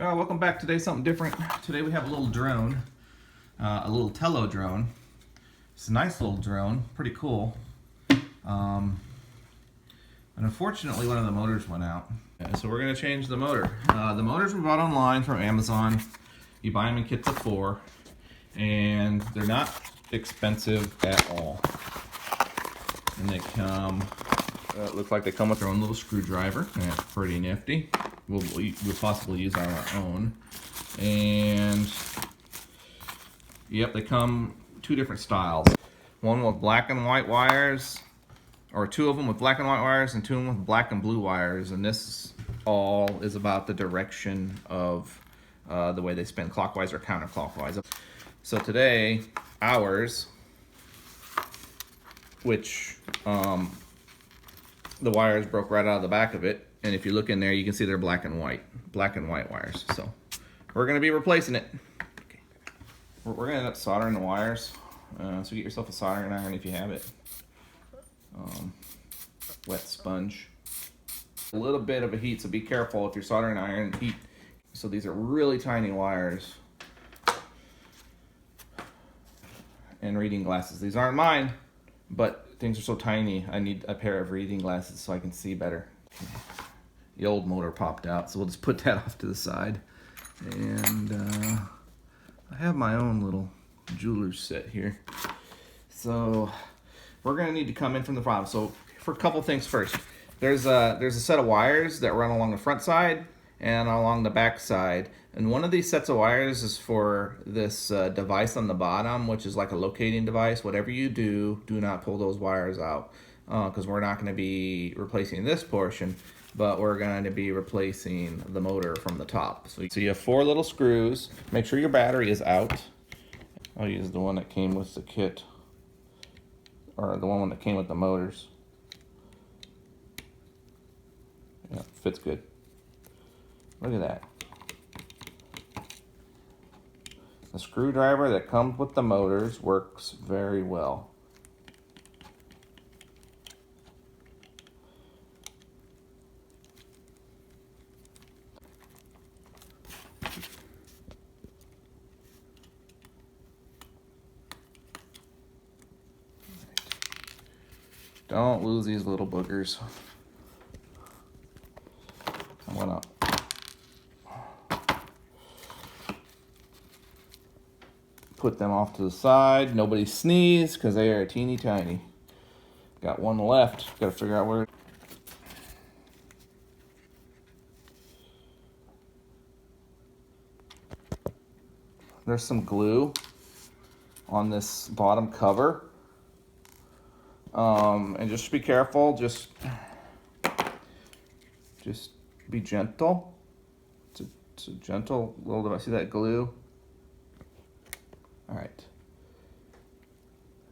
Welcome back. Today something different. Today we have a little drone, a little Tello drone. It's a nice little drone, pretty cool. And unfortunately one of the motors went out. So we're going to change the motor. The motors were bought online from Amazon. You buy them in kits of 4 and they're not expensive at all. And they come, it looks like they come with their own little screwdriver. That's pretty nifty. We'll possibly use on our own. And yep, they come 2 different styles. One with black and white wires, or 2 of them with black and white wires and 2 of them with black and blue wires. And this all is about the direction of the way they spin, clockwise or counterclockwise. So today, ours, which the wires broke right out of the back of it. And if you look in there, you can see they're black and white wires. So we're going to be replacing it. Okay. We're going to end up soldering the wires. So get yourself a soldering iron if you have it. Wet sponge. A little bit of a heat, so be careful if you're soldering iron. Heat. So these are really tiny wires. And reading glasses. These aren't mine, but things are so tiny. I need a pair of reading glasses so I can see better. The old motor popped out, so we'll just put that off to the side. And I have my own little jeweler's set here. So we're gonna need to come in from the bottom. So for a couple things first, there's a set of wires that run along the front side and along the back side. And one of these sets of wires is for this device on the bottom, which is like a locating device. Whatever you do, do not pull those wires out, because we're not gonna be replacing this portion, but we're going to be replacing the motor from the top. So you have 4 little screws. Make sure your battery is out. I'll use the one that came with the kit, or the one that came with the motors. Yeah, fits good. Look at that. The screwdriver that comes with the motors works very well. Don't lose these little boogers. I'm gonna put them off to the side. Nobody sneeze because they are teeny tiny. Got one left. Got to figure out where. There's some glue on this bottom cover. And just be careful, just be gentle. It's a gentle little device. See that glue? All right.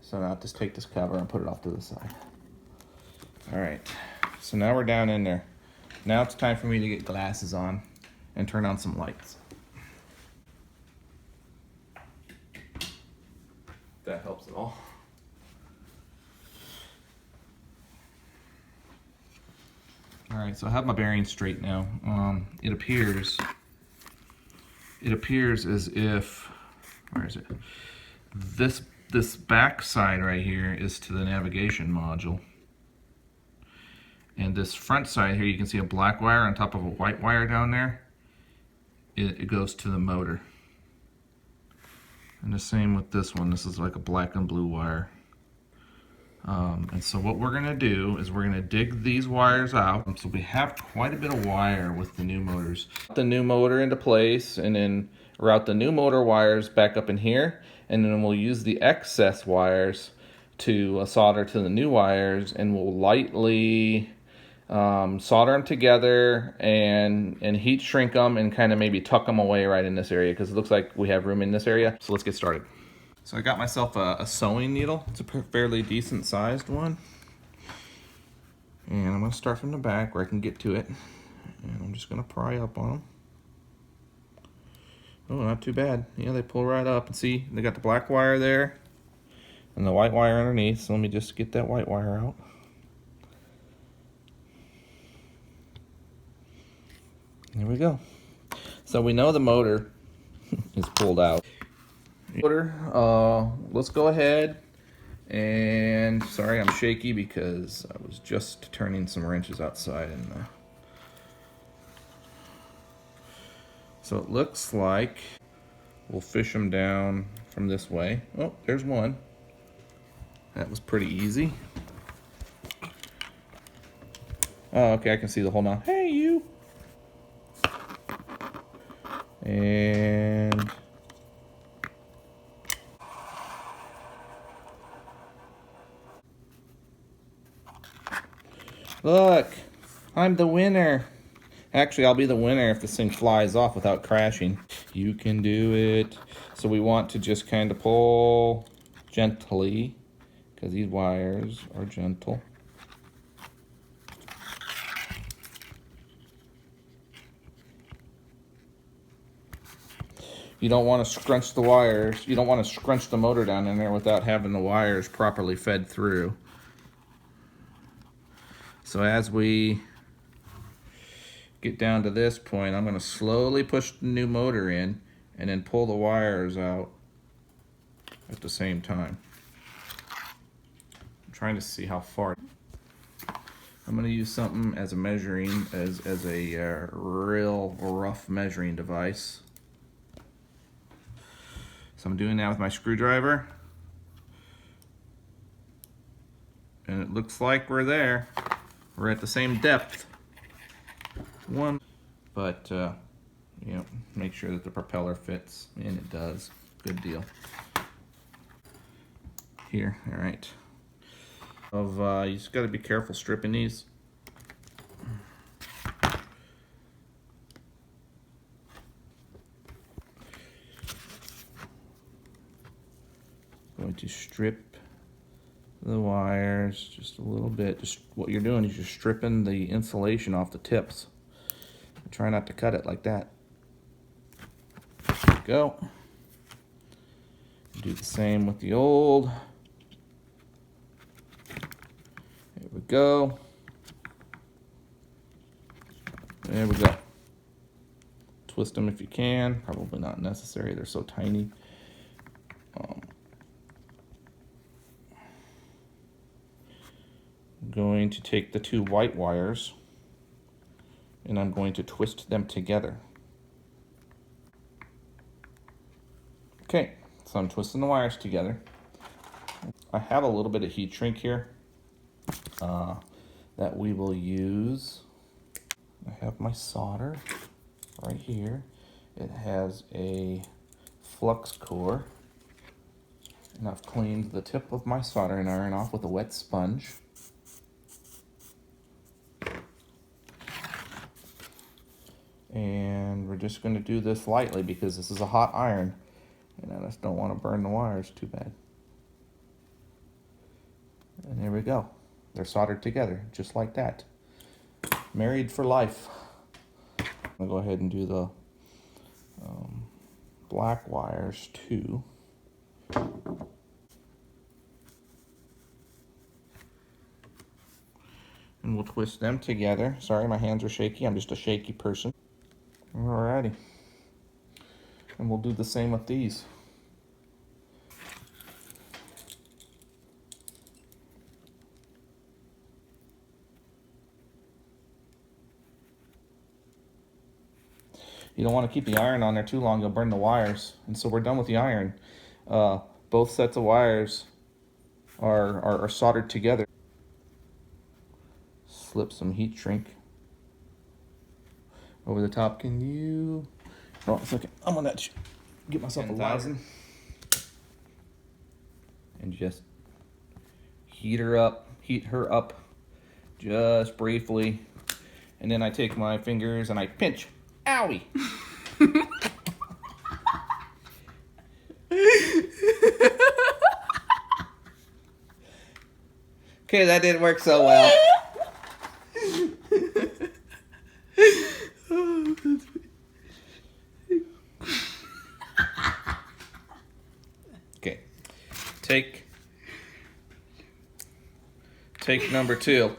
So now just take this cover and put it off to the side. All right. So now we're down in there. Now it's time for me to get glasses on and turn on some lights. That helps at all. Alright, so I have my bearings straight now. It appears as if, where is it? This back side right here is to the navigation module. And this front side here, you can see a black wire on top of a white wire down there. It goes to the motor. And the same with this one. This is like a black and blue wire. And so what we're going to do is we're going to dig these wires out. So we have quite a bit of wire with the new motors. The new motor into place, and then route the new motor wires back up in here, and then we'll use the excess wires to solder to the new wires, and we'll lightly solder them together and heat shrink them and kind of maybe tuck them away right in this area, because it looks like we have room in this area. So let's get started. So I got myself a sewing needle. It's a fairly decent sized one. And I'm gonna start from the back where I can get to it. And I'm just gonna pry up on them. Oh, not too bad. Yeah, they pull right up, and see, they got the black wire there and the white wire underneath. So let me just get that white wire out. There we go. So we know the motor is pulled out. Motor, let's go ahead and, sorry I'm shaky because I was just turning some wrenches outside. So it looks like we'll fish them down from this way. Oh, there's one. That was pretty easy. Oh, okay, I can see the hole now. Hey, you! And look, I'm the winner. Actually, I'll be the winner if this thing flies off without crashing. You can do it. So we want to just kind of pull gently, because these wires are gentle. You don't want to scrunch the wires. You don't want to scrunch the motor down in there without having the wires properly fed through. So as we get down to this point, I'm going to slowly push the new motor in and then pull the wires out at the same time. I'm trying to see how far. I'm going to use something as a measuring, as a real rough measuring device. So I'm doing that with my screwdriver. And it looks like we're there. We're at the same depth. But you know, make sure that the propeller fits, and it does. Good deal. Here, all right. You just got to be careful stripping these. Going to strip the wires just a little bit. Just what you're doing is you're stripping the insulation off the tips. Try not to cut it like that. There we go. Do the same with the old. There we go. There we go. Twist them if you can. Probably not necessary. They're so tiny. I'm going to take the two white wires and I'm going to twist them together. Okay, so I'm twisting the wires together. I have a little bit of heat shrink here that we will use. I have my solder right here. It has a flux core, and I've cleaned the tip of my soldering iron off with a wet sponge. And we're just going to do this lightly because this is a hot iron and I just don't want to burn the wires too bad. And there we go. They're soldered together just like that. Married for life. I'm going to go ahead and do the black wires too. And we'll twist them together. Sorry, my hands are shaky. I'm just a shaky person. Alrighty. And we'll do the same with these. You don't want to keep the iron on there too long, you'll burn the wires. And so we're done with the iron. Both sets of wires are soldered together. Slip some heat shrink over the top. Can you? Oh, it's okay. I'm gonna get myself a lighter and just heat her up just briefly, and then I take my fingers and I pinch. Owie! Okay, that didn't work so well. Okay, take number 2.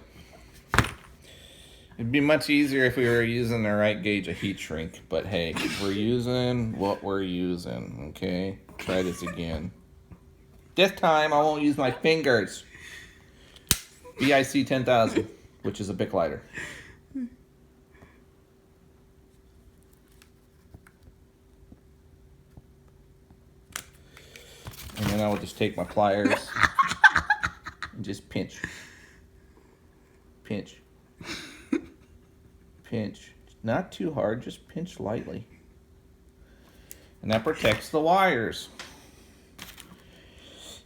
It'd be much easier if we were using the right gauge of heat shrink, but hey, we're using what we're using, okay? Try this again. This time I won't use my fingers. BIC 10,000, which is a Bic lighter. And then I will just take my pliers and just pinch. Pinch. Pinch. Not too hard, just pinch lightly. And that protects the wires.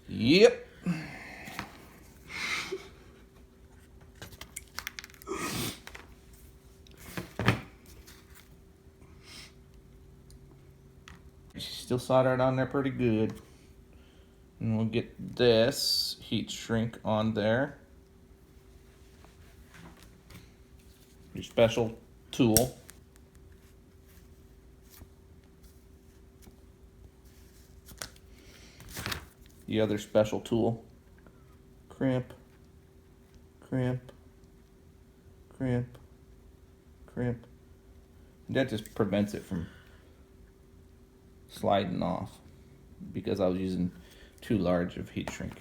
Yep. Still soldered on there pretty good. And we'll get this heat shrink on there. Your special tool. The other special tool. Crimp, crimp, crimp, crimp. And that just prevents it from sliding off because I was using too large of heat shrink.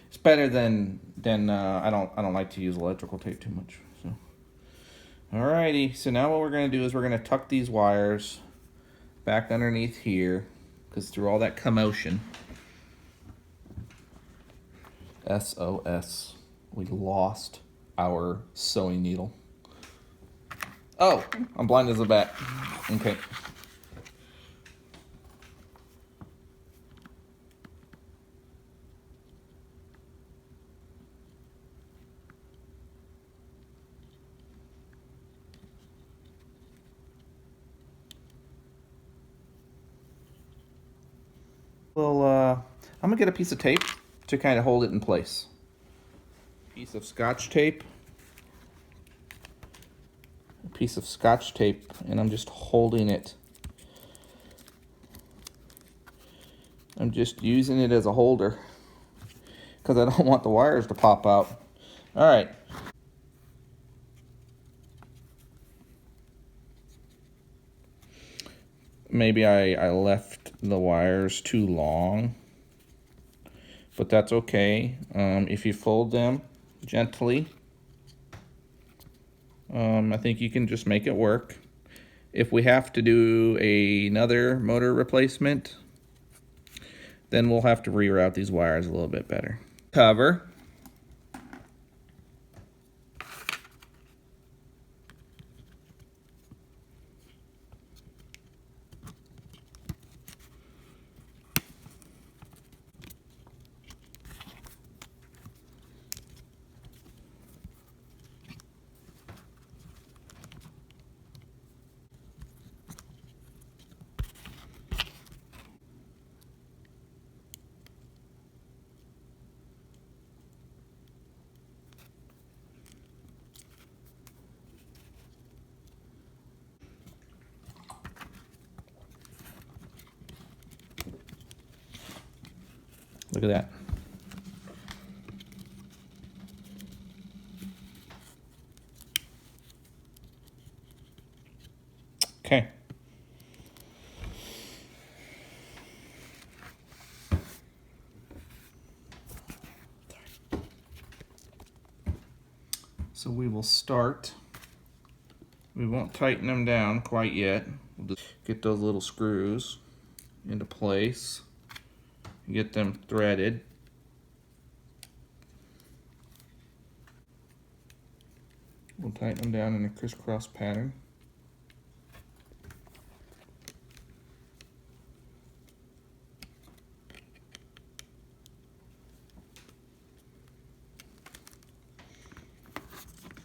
It's better than I don't like to use electrical tape too much. So, alrighty. So now what we're gonna do is we're gonna tuck these wires back underneath here because through all that commotion. SOS. We lost our sewing needle. Oh, I'm blind as a bat. Okay. Well, I'm gonna get a piece of tape to kind of hold it in place. Piece of Scotch tape. A piece of Scotch tape, and I'm just holding it. I'm just using it as a holder because I don't want the wires to pop out. All right. Maybe I left the wires too long, but that's okay. If you fold them gently, I think you can just make it work. If we have to do another motor replacement, then we'll have to reroute these wires a little bit better. Cover. Look at that. Okay. So we will start. We won't tighten them down quite yet. We'll just get those little screws into place. Get them threaded. We'll tighten them down in a crisscross pattern.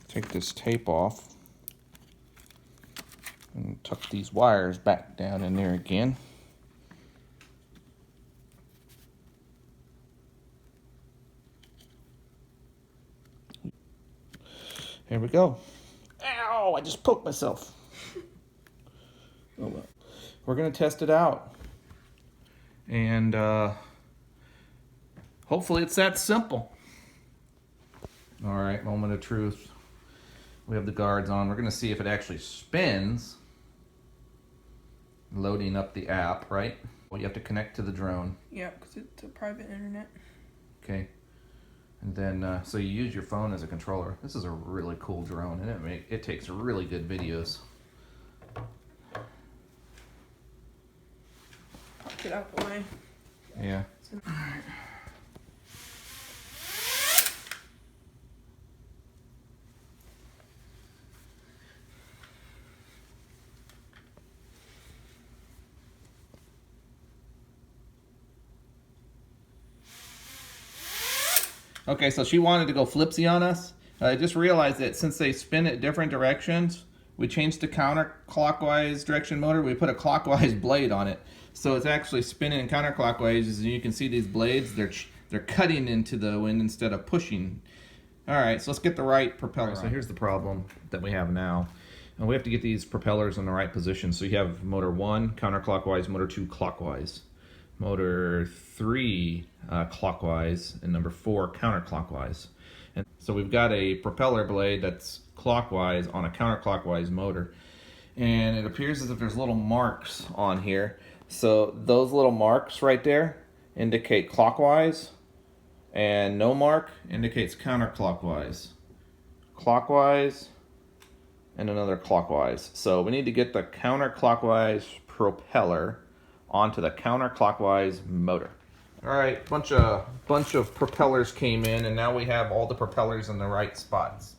Take this tape off and tuck these wires back down in there again. Here we go. Ow, I just poked myself. Oh well. We're gonna test it out. And hopefully it's that simple. All right, moment of truth. We have the guards on. We're going to see if it actually spins. Loading up the app, right? Well, you have to connect to the drone. Yeah, because it's a private internet. Okay. And then, so you use your phone as a controller. This is a really cool drone, and it takes really good videos. Get out the way. Yeah. Okay, so she wanted to go flipsy on us. I just realized that since they spin at different directions, we changed to counterclockwise direction motor. We put a clockwise blade on it. So it's actually spinning counterclockwise. As you can see, these blades, they're cutting into the wind instead of pushing. All right, so let's get the right propeller. So here's the problem that we have now. And we have to get these propellers in the right position. So you have motor 1 counterclockwise, motor 2 clockwise, motor 3 clockwise, and number 4 counterclockwise. And so we've got a propeller blade that's clockwise on a counterclockwise motor. And it appears as if there's little marks on here. So those little marks right there indicate clockwise, and no mark indicates counterclockwise. Clockwise, and another clockwise. So we need to get the counterclockwise propeller onto the counterclockwise motor. All right, bunch of propellers came in, and now we have all the propellers in the right spots.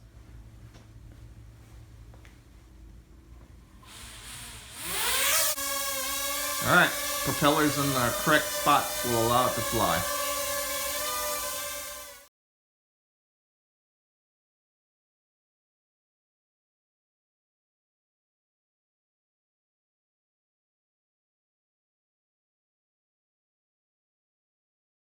All right, propellers in the correct spots will allow it to fly.